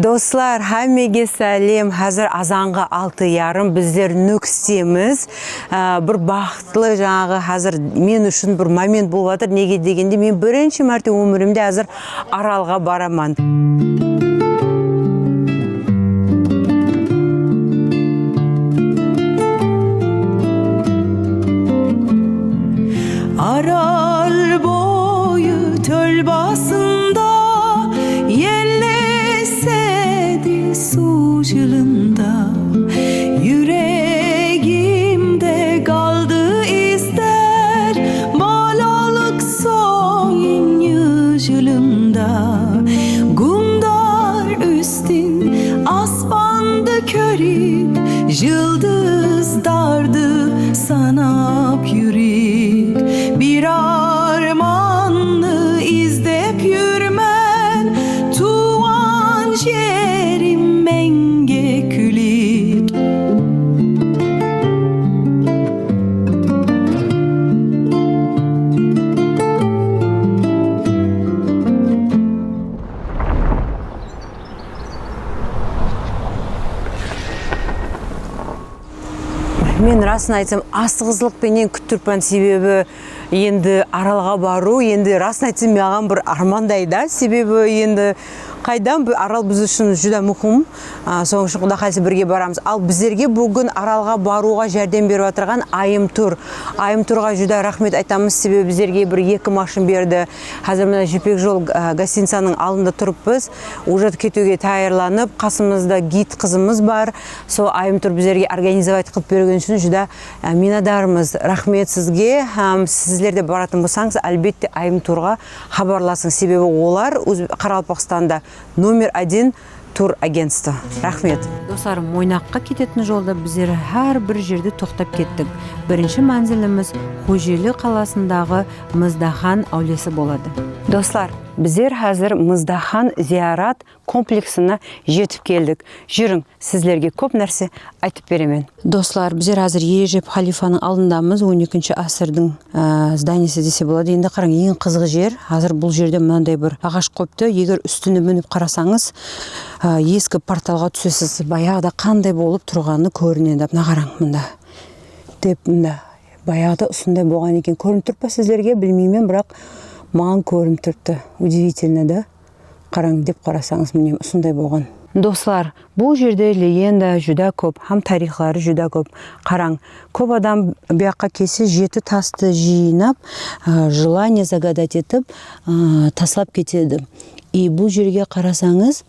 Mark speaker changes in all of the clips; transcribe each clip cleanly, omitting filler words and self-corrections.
Speaker 1: Dostlar, hammaga salom. Hozir azonga 6:30 bizlar Nukusdamiz. Bir baxtli жаңағы hozir men uchun bir moment bo'layotir. Nega deganda men birinchi marta umrimda hozir Aralga boraman.
Speaker 2: Aral boyu töl basında yellesedi su yılında yüreğimde kaldı izler balalık soyun yüzülümde gundar üstün aspandı körüp yıldız dardı sanap yürek bir armanlı izdep yürmen tuğan yerim menge külik
Speaker 1: Men raсын айтсам, асығызлықпенен күттірпен себебі енді Аралға бару, енді расын айтсам маған бір армандайда, себебі енді қайдан Арал біз үшін жүдә мұхым, соң үшін құда қайсы бірге барамыз. Ал біздерге бүгін Аралға баруға жәрдем беріп отырған Айымтур. Айымтурға жүдә рахмет айтамыз, себебі біздерге бір 2 машин берді. Қазір мына Жібек жол гостиницаның алдында тұрыппыз. Уже кетуге таярланып, қасымызда гид қызымыз бар. Сол Айымтур біздерге организовать қылып берген үшін жүдә минадармыз. Рахмет сізге. Сіздерде баратын болсаңыз, әлбетте Айымтурға хабарласың, себебі олар Қарақалпақстанда номер 1 тур агентство. Рахмет. Достар, Мойнаққа кететін жолда біздер әр бір жерде тоқтап кеттік. Бірінші манзиліміз Хожелі қаласындағы Мыздахан әулесі болады. Достар, біздер қазір Мыздахан зиярат комплексіне жетіп келдік. Жүрің, сіздерге көп нәрсе айтып беремен. Достар, біздер қазір Ережеп халифаның алдындамыз, 12-ші асырдың зданиесі десе болады. Енді қараң, ең қызығы жер. Қазір бұл жерде мынандай бір ағаш қойыпты. Егер үстіне мініп қарасаңыз, ескі порталға түсесіз. Баяғыда қандай болып тұрғаны көрінеді. Мына қараң, мында. Деп, мында. Баяғыда ұсындай болған екен. Көрініп тұрып па сіздерге? Білмеймін, бірақ маған көрініп тұрыпты. Удивительно, да? Қараң, деп қарасаңыз, міне ұсындай болған. Достар, бұл жерде легенда жүдә көп, хам тарихлары жүдә көп. Қараң, көп адам бияққа келсе 7 тасты жинап, желание загадать етіп, таслап кетеді. И бұл жерге қарасаңыз,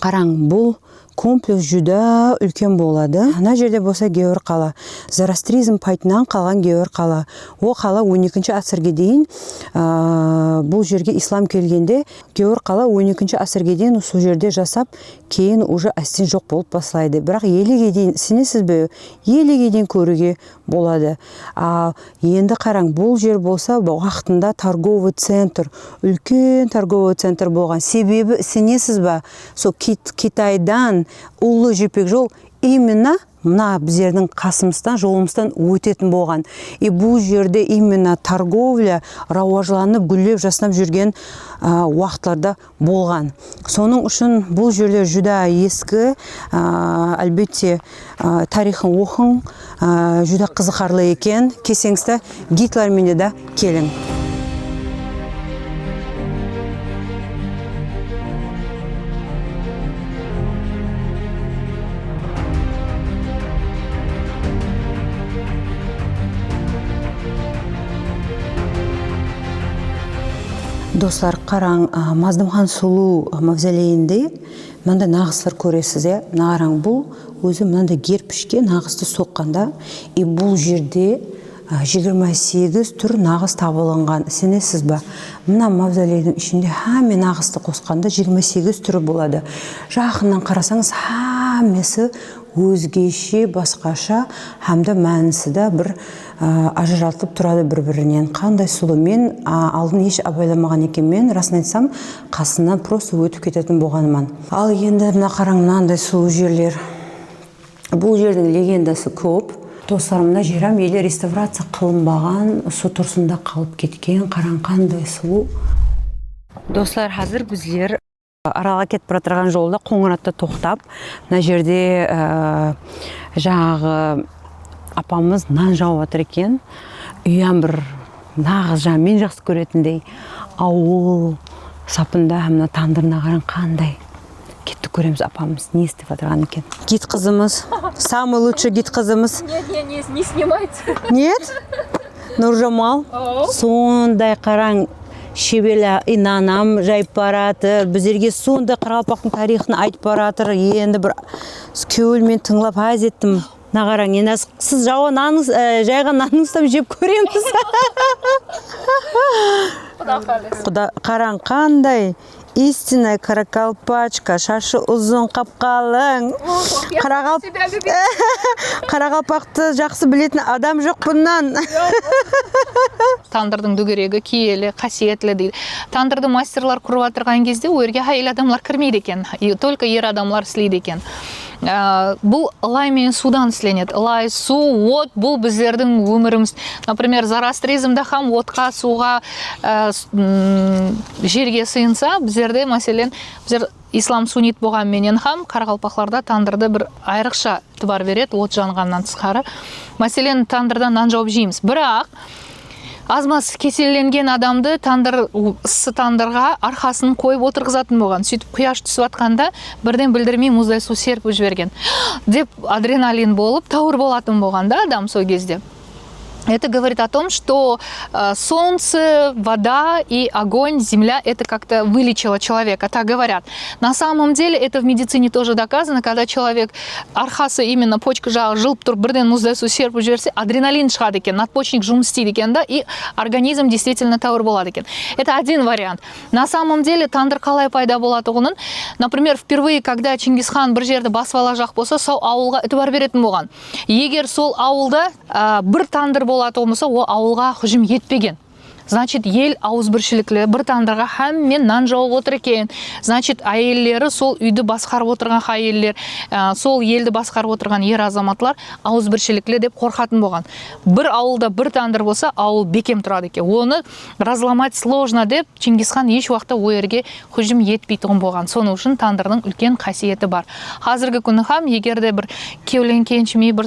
Speaker 1: қараң, бұл комплекс жүдә үлкен болады. Ана жерде болса Геор қала. Зарастризм пайтынан қалған Геор қала. О қала 12-ші асырге дейін бұл жерге ислам келгенде Геор қала 12-ші асырге дейін сол жерде жасап, кейін уже астен жоқ болып басылайды. Бірақ еліге дейін, сенесіз бе? Еліге дейін көруге болады. Енді қараң, бұл жер болса уақытында торговый центр, үлкен торговый центр болған. Себебі сенесіз бе? Сол Китайдан Улы Жібек жол именно мына біздердің қасымыздан, жолымыздан өтетін болған. И бұл жерде именно торговля рауажланып, гүллеп, жасынап жүрген уақытларда болған. Соның үшін бұл жерде жүдә ескі, әлбетте тарихын оқың, жүдә қызықарлы екен. Кесеңізді гитлерменде де келің. Достар, қараң, Маздымхан сұлу мавзолейінде мынандай нағыстар көресіз. Қараң, бұл өзі мынандай герпішке нағысты соққанда, и бұл жерде 28 түр нағыз табылынған. Сенесіз ба? Мына мавзолейдің ішінде әме нағысты қосқанда 28 түрі болады. Жақыннан қарасаңыз, әмесі өзгеше, басқаша, әмді мәнісі де бір ажыратып тұрады бір-бірінен. Қандай сұлы. Мен алдын еш абайламаған екен. Мен расын айтсам, қасынан просто өтіп кететін болғаныман. Ал енді мына қараң, мынандай сұлу жерлер. Бұл жердің легендасы көп. Достарымда жерам елі реставрация қылынбаған, су тұрсында қалып кеткен, қараң қандай сұлу. Достар, қазір біздер Аралға кетіп бара жатқан жолда Қоңыратта тоқтап, мына жерде жаңағы апамыз нан жауып жатыр екен. Үйән бір нағыз жаңа мен жақсы көретіндей ауыл сапында мына тандырына қараң қандай. Кеттік көреміз апамыз не істеп жатырған екен. Гид қызымыз, самый лучший гид қызымыз.
Speaker 3: Нет, не снимайте.
Speaker 1: Нет? Нұржамал, сондай қараң шебелі инанам жайып баратыр. Біздерге сондай Қарақалпақтың тарихын айтып баратыр. Енді бір көңілмен тыңлап аз еттім. Нағараң, енді сіз жайған наныңыздан жеп көреміз. Құда қараң қандай истинная каракалпачка, шашы ұзын қапқалың. Қарақалпақты жақсы білетін адам жоқ бұннан.
Speaker 3: Тандырдың дүгерегі киелі, қасиетлі дейді. Тандырды мастерлар құрып отырған кезде өрге әйел адамлар кірмейді екен, только ер адамлар істейді екен. Бұл лай мен судан істелінеді. Лай, су, от бұл біздердің өміріміз. Например, зарастризмда хам отқа, суға, жерге сыйынса, біздерде мәселен, біздер ислам суннит болған менен хам Қарақалпақларда тандырды бір айрықша тыбар береді, от жанғаннан тысқары. Мәселен, тандырдан нан жауып жейміз. Бірақ азмас кеселленген адамды ыссы тандырға арқасын қойып отырғызатын болған. Сөйтіп құяш түсіп атқанда бірден білдірмей мұздай су серпіп жіберген. Деп адреналин болып тауыр болатын болған да адам сол кезде. Это говорит о том, что солнце, вода и огонь, земля, это как-то вылечило человека, так говорят. На самом деле это в медицине тоже доказано, когда человек арқасы именно почка жағы жылып тұрып бірден мұздай су серпіп жіберсе, адреналин шығады екен, надпочечник жұмыс істейді екен, да, и организм действительно тауыр болады екен. Это один вариант. На самом деле тандыр қалай пайда болатығының, например, впервые, когда Чингисхан бір жерді басып ала жақ болса, сол ауылға үтібар беретін болған. Егер сол ауылда бір тандыр болаты болмаса, ол ауылға хүжім етпеген. Значит, ел ауызбіршіліклі бір тандырға һәммен нан жауып отыр екен. Значит, әйеллері сол үйді басқарып отырған әйеллер, сол елді басқарып отырған ер азаматлар ауызбіршіліклі деп қорқатын болған. Бір ауылда бір тандыр болса, ауыл бекем тұрады екен. Оны разламать сложно деп Чингисхан еш уақытта ойерге хүжім етпейтін болған. Соның үшін тандырдың үлкен қасиеті бар. Қазіргі күні хам, егерде бір кеуленкеншімей бір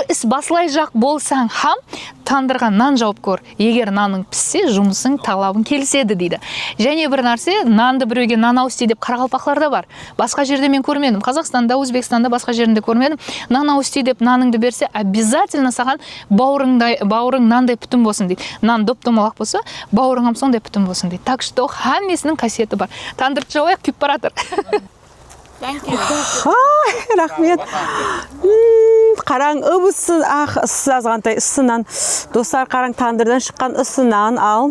Speaker 3: іс басылай жақ болсаң хам, тандырға нан жауып көр. Егер наның піссе, жұмысың талабың келседі дейді. Және бір нәрсе, нанды біреуге нан ауыз деп Қарақалпақларда бар. Басқа жерде мен көрмедім. Қазақстанда, Өзбекстанда басқа жерінде көрмедім. Нан ауыз деп наныңды берсе, обязательно саған бауырың нандай бүтін болсын дейді. Нан доп-домалақ болса, бауырыңам сондай бүтін болсын дейді. Так что һәммесінің қасиеті бар. Тандырды жауайық, күйіп баратыр.
Speaker 1: Рахмет. Қараң ыбысын, ыссы азғантай ысынан. Достар, қараң тандырдан шыққан ысынан ал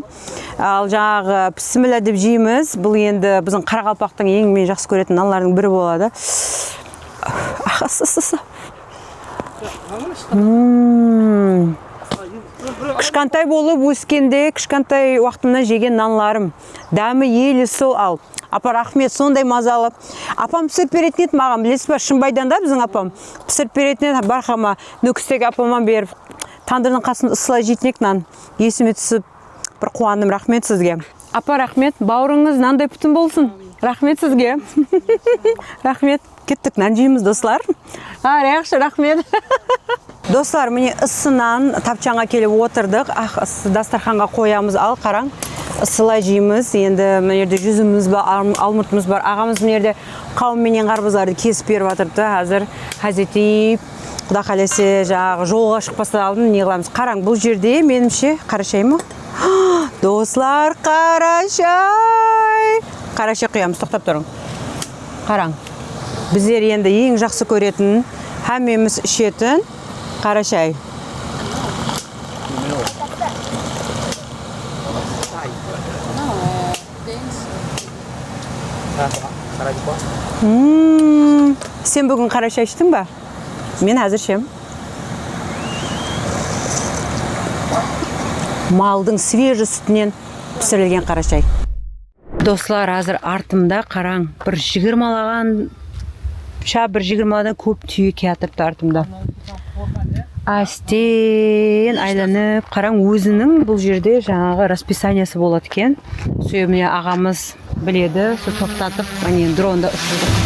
Speaker 1: жаңағы пісімілі деп жейміз. Бұл енді біздің Қарақалпақтың ең мен жақсы көретін нанлардың бірі болады. Ыссы. Кішкентай болып өскенде, кішкентай уақытымнан жеген нанларым. Дәмі елі сол ал. Апа, рахмет, сондай мазалы. Апам пісіріп беретін еді маған, білесіз ба, Шымбайдан да біздің апам пісіріп беретін еді, барқама нөкістегі апаман беріп, тандырдың қасын ысылай жейтінек нан. Есіме түсіп, бір қуандым, рахмет сізге. Апа, рахмет, бауырыңыз нандай бүтін болсын. Рахмет сізге. Рахмет, кеттік нан жейміз, достар. Рақшы, рахмет. Достар, міне ысынан тапчанға келіп отырдық. Дастарханға қоямыз, ал қараң. Ысылай жейміз, енді мына жерде жүзіміз бар, алмұртымыз бар. Ағамыз мына жерде қауымменен қарбыздарды кесіп беріп жатырды. Қазір хазетейіп, құда қалесе жаңағы жолға шықпастан алдын не қыламыз. Қараң, бұл жерде менімше қарашай ма? Достар, қарашай! Қарашай құямыз, тоқтап тұрың. Қараң, біздер енді ең жақсы көретін, һәммеміз ішетін қарашай. Сен бүгін қарашай іштің ба? Мен әзір ішем. Малдың свежі сүтінен пісірілген қарашай. Достар, әзір артымда қараң, бір 20-ладан көп түйе кетіріпті артымда. Астен айланып, қараң өзінің бұл жерде жаңағы расписаниясы болады екен. Сөйіміне ағамыз біледі, сол тоқтатып, міне дронда ұшырдық.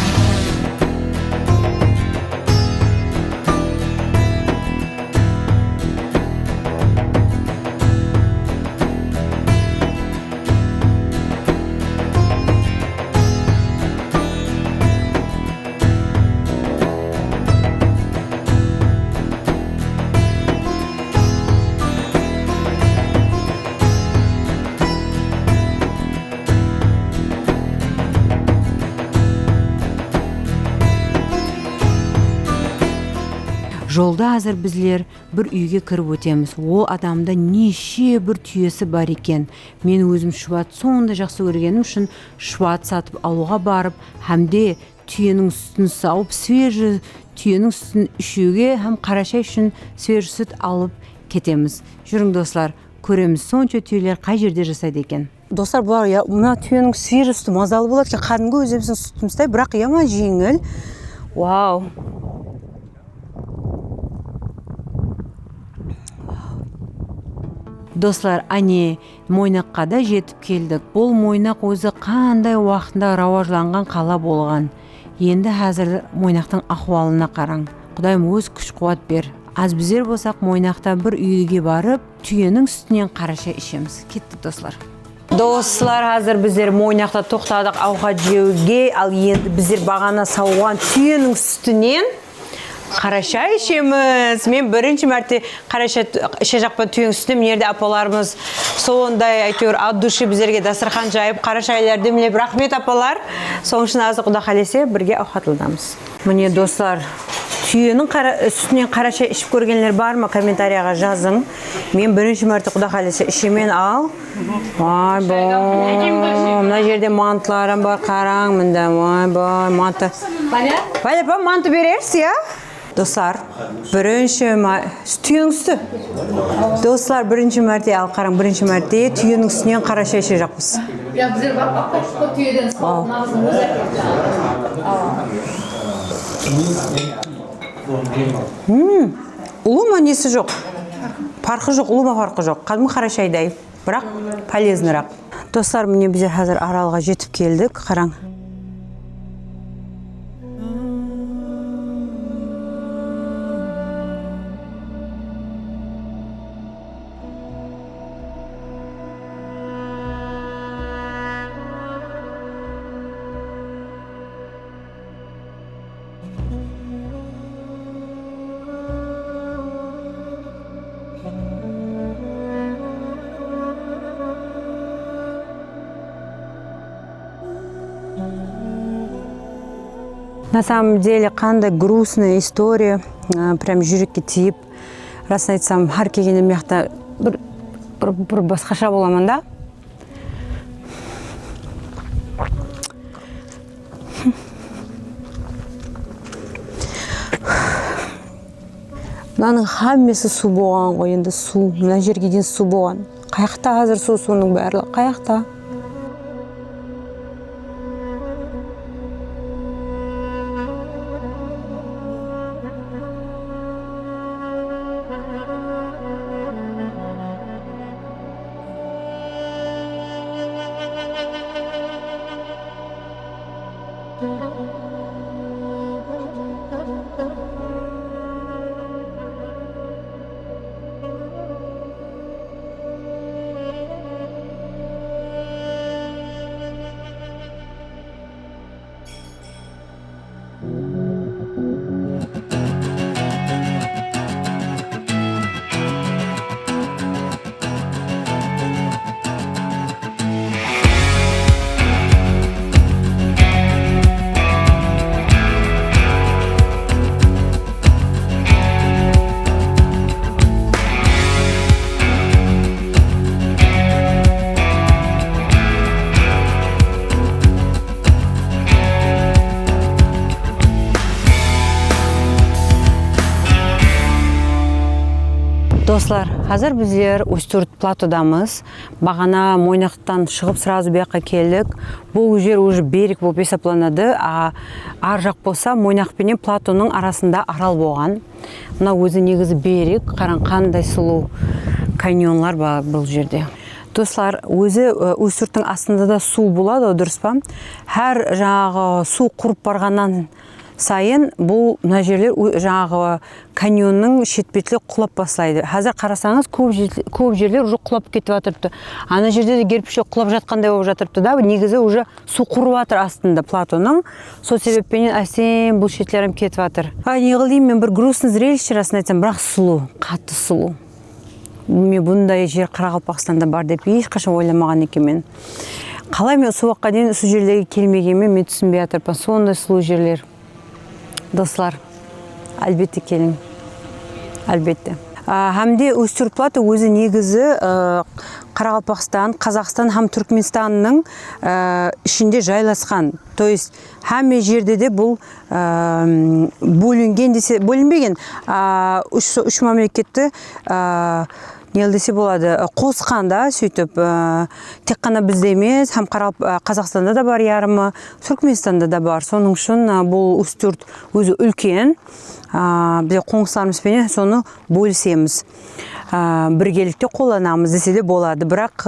Speaker 1: Жолда азыр bizler bir үйге кіріп өтеміз. Ол адамда неше бір түйесі бар екен. Мен өзім шұбат сонда жақсы көргенім үшін шұбат сатып алуға барып, әмде түйенің сүтін сауып, свежі түйенің сүтін ішуге, һәм қарашай үшін свежі сүт алып кетеміз. Жүрің достар, көреміз сонша түйелер қай жерде жасайды екен. Достар, бұлар мына түйенің свежі сүті мазалы болады екен, кәдімгі өзіміздің сүтімізді, бірақ яма жеңіл. Вау! Достар, ане Мойнаққа да жетіп келдік. Бұл Мойнақ өзі қандай уақытында рауажланған қала болған. Енді әзір Мойнақтың ахуалына қараң. Құдайым өз күш қуат бер. Аз біздер болсақ Мойнақта бір үйге барып, түйенің сүтінен қараша ішеміз. Кеттік достар. Достар, әзір біздер Мойнақта тоқтадық ауға жеуге, ал енді біздер бағана сауған түйенің сүтінен қараша ішеміз. Мен бірінші мәрте қараша іше жақпан түйенің сүтіне мінерде апаларымыз сондай әйтеуір от души біздерге дастархан жайып, қарашайлар демлеп, рахмет апалар. Соның үшін азы Құда қалесе бірге ауқатылдамыз. Міне достар, түйенің сүтінен қараша ішіп көргенлер бар ма? Комментарияға жазың. Мен бірінші мәрте Құда қалесе ішемен ал. Вай бой, мына жерде мантыларым бар, қараң мында. Вай бой, манты. Валя, манты берерсіз, я? Достар, бірінші түйенің сүті. Достар, бірінші мәрте ал қараң, бірінші мәрте түйенің сүтінен қараша іше жақпыз.
Speaker 3: Біздер бар, түйеден сау, нағызын өзі.
Speaker 1: Ұлыма несі жоқ? Парқы жоқ, ұлыма парқы жоқ. Қадымы қарашайдай, бірақ полезнырақ. Достар, міне біздер қазір аралға жетіп келдік, қараң. На самом деле, қандай грустная история, прям жүрекке тиіп, расын айтсам, har келгенде мияқта бір басқаша боламын да. Мынаның хаммесі су болған ғой, енді су, мына жерге дейін су болған. Қаяқта қазір суның барлығы, қаяқта? Достар, қазір біздер Устюрт платодамыз. Бағана Мойнақтан шығып сразу бияққа келдік. Бұл жер уже берег болып есептелінеді. Ар жақ болса Мойнақ пенен Платоның арасында арал болған. Мына өзі негізі берег, қараң қандай сұлу каньонлар бар бұл жерде. Достар, өзі үстірттің астында да су болады, дұрыс па? Әр жаңағы су құрып барғаннан сайын бұл мына жерлер жаңағы каньонның шетбетлі құлап бастайды. Қазір қарасаңыз, көп жерлер уже құлап кетіп жатырыпты. Ана жерде де кірпіштер құлап жатқандай болып жатырыпты да, негізі уже су құрып жатыр астында платоның. Сол себеппен әсем бұл шетлерім кетіп жатыр. Не қылайын, мен бір грустный зрелище расын айтсам, бірақ сұлу, қатты сұлу. Мен бұндай жер Қарақалпақстанда бар деп ешқашан ойламаған екенмін. Қалай мен осы уақытқа дейін осы жерлерге келмегенмен мен түсінбей жатырмын. Сондай сұлу жерлер. Достар, әлбетте келің. Әлбетте. Хамде Үстірт плато өзі негізі Қарақалпақстан, Қазақстан һәм Түркменстанның ішінде жайласқан. То есть әме жерде де бұл бөлінген десе, бөлінбеген үш мемлекетті не десе болады, қосқан да, сөйтіп тек қана бізде емес, һәм Қазақстанда да бар ярымы, Түркменстанда да бар. Соның үшін бұл Үстірт өзі үлкен. Біз қоңыстарымызбен соны бөлісеміз. Біргелікте қолданамыз десе де болады. Бірақ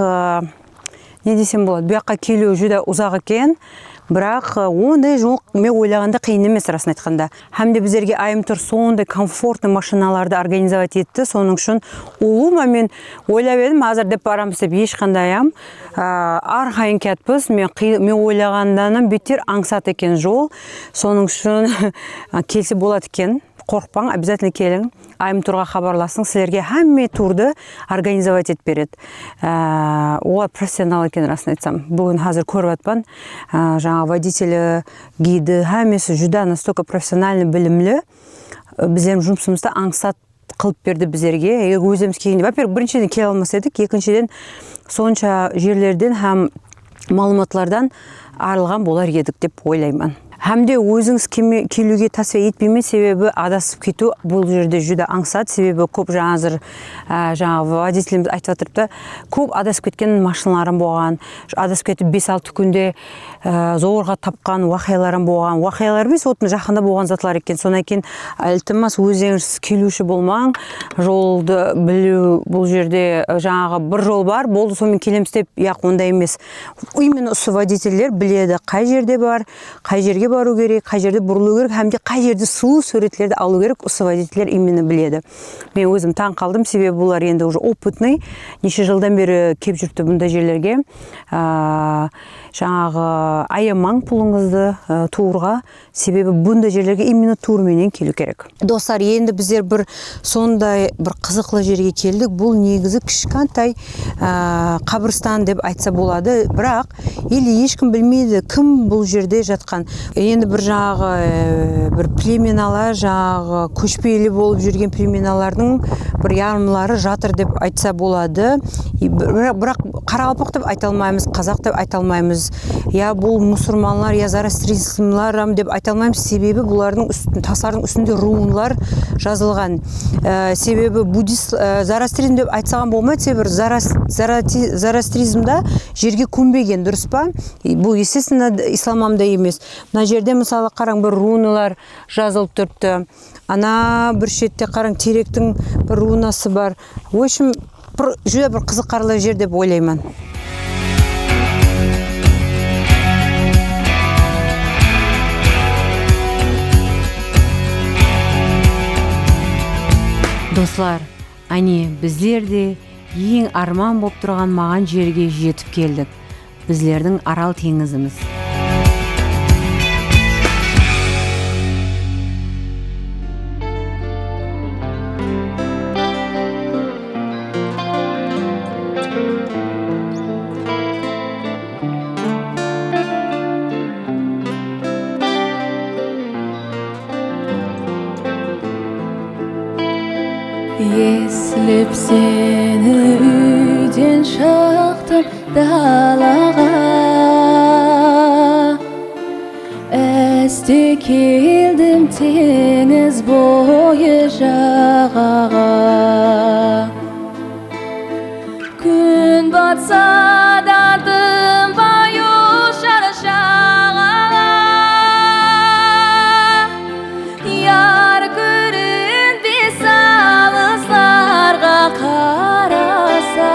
Speaker 1: не десем болады, бұяққа келу жүда ұзақ екен. Бірақ ондай жоқ, мен ойлағанда қиын емес расын айтқанда. Әмде біздерге айымтұр сондай комфортный машиналарды организовать етті. Соның үшін олума мен ойлап едім, азыр деп барамыз деп ешқандайым. Арқайын кәтпіз, мен ойлағанданын беттер аңсат екен жол. Соның үшін келсе болады екен. Қорқпаң, обязательно келің. Айымтұрға хабарласың, сілерге әмме турды организовать етіп береді. Олар профессионал екен расын айтсам. Бүгін қазір көріп атпан. Жаңа водителі, гиді, әмесі жүда настолько профессиональный білімлі. Біздерім жұмысымызды аңсат қылып берді біздерге. Өзіміз келгенде, во-первых, біріншіден келе алмас едік, екіншіден сонша жерлерден һәм малыматлардан арылған болар едік деп ойлаймын. Әмде өзіңіз келуге тасвия етпейме, себебі адасып кету бұл жерде жүді аңсат, себебі көп жаңағы водителіміз айтып жатырыпты, көп адасып кеткен машиналарым болған, адасып кетіп 5-6 күнде зорға тапқан уақияларым болған. Уақиялар емес, оттың жақында болған затлар екен. Сонан кейін ілтімас өзіңіз келуші болмаң, жолды білу бұл жерде жаңағы бір жол бар, болды сонымен келеміз деп, яқ онда емес. Именно осы водительдер біледі, қай жерде бар, қай жерге бару керек, қай жерде бұрылу керек, әмде қай жерде сұлу суреттерді алу керек, осы водителер именно біледі. Мен өзім таң қалдым, себебі бұлар енді уже опытный, неше жылдан бері кеп жүріпті бұндай жерлерге. Жаңағы аямаң пұлыңызды турға, себебі бұндай жерлерге именно турменен келу керек. Достар, енді біздер бір сондай бір қызықлы жерге келдік. Бұл негізі кішкентай қабірстан деп айтса болады, бірақ елі ешкім білмейді, кім бұл жерде жатқан. Енді бір жаңағы бір племеналар, жаңағы көшпелі болып жүрген племеналардың бір ярымлары жатыр деп айтса болады. Бірақ Қарақалпақ деп айта алмаймыз, қазақ деп айта алмаймыз. Я бұл мұсылманлар, я зарастризмлар деп айта алмаймыз, себебі бұлардың тастардың үстінде руынлар жазылған. Себебі буддист зарастризм деп айтсаған болмайды, себебі зарастризмда жерге көмбеген, дұрыс па? Бұл естественно исламамда емес. Мына жерде мысалы қараң бір руналар жазылып тұрыпты. Ана бір шетте қараң теректің бір рунасы бар. В общем, жүре бір қызыққарлы жер деп ойлаймын. Достар, әне біздер де ең арман болып тұрған маған жерге жетіп келдік. Біздердің Арал теңізіміз.
Speaker 4: Еслеп сені үйден шықтым далаға, әсте келдім теңіз бойы жағаға. Күн батса дартым баю шаршаға, яр көрінбес алыстарға қараса.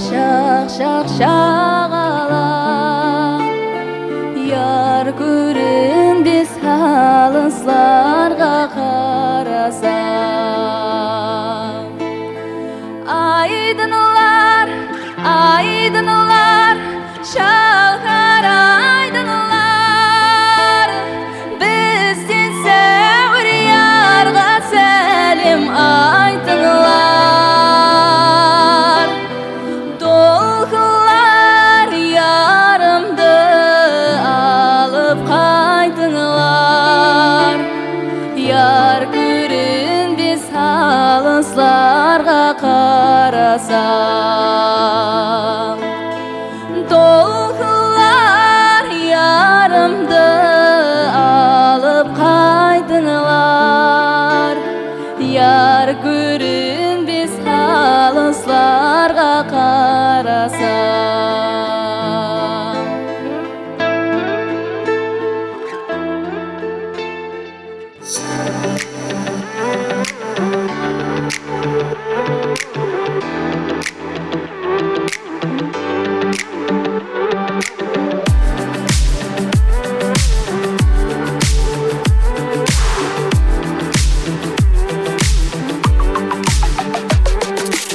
Speaker 4: шақ шағала яр көрінбес алысларға қарасам айдынылар шалқар айдынылар бізден сәуір ярға сәлем айтыңлар толқынлар ярымды алып қайтыңлар яр көрінбес алысларға қарасам толқынлар ярымды алып қайтыңлар яр көрінбес алысларға қарасам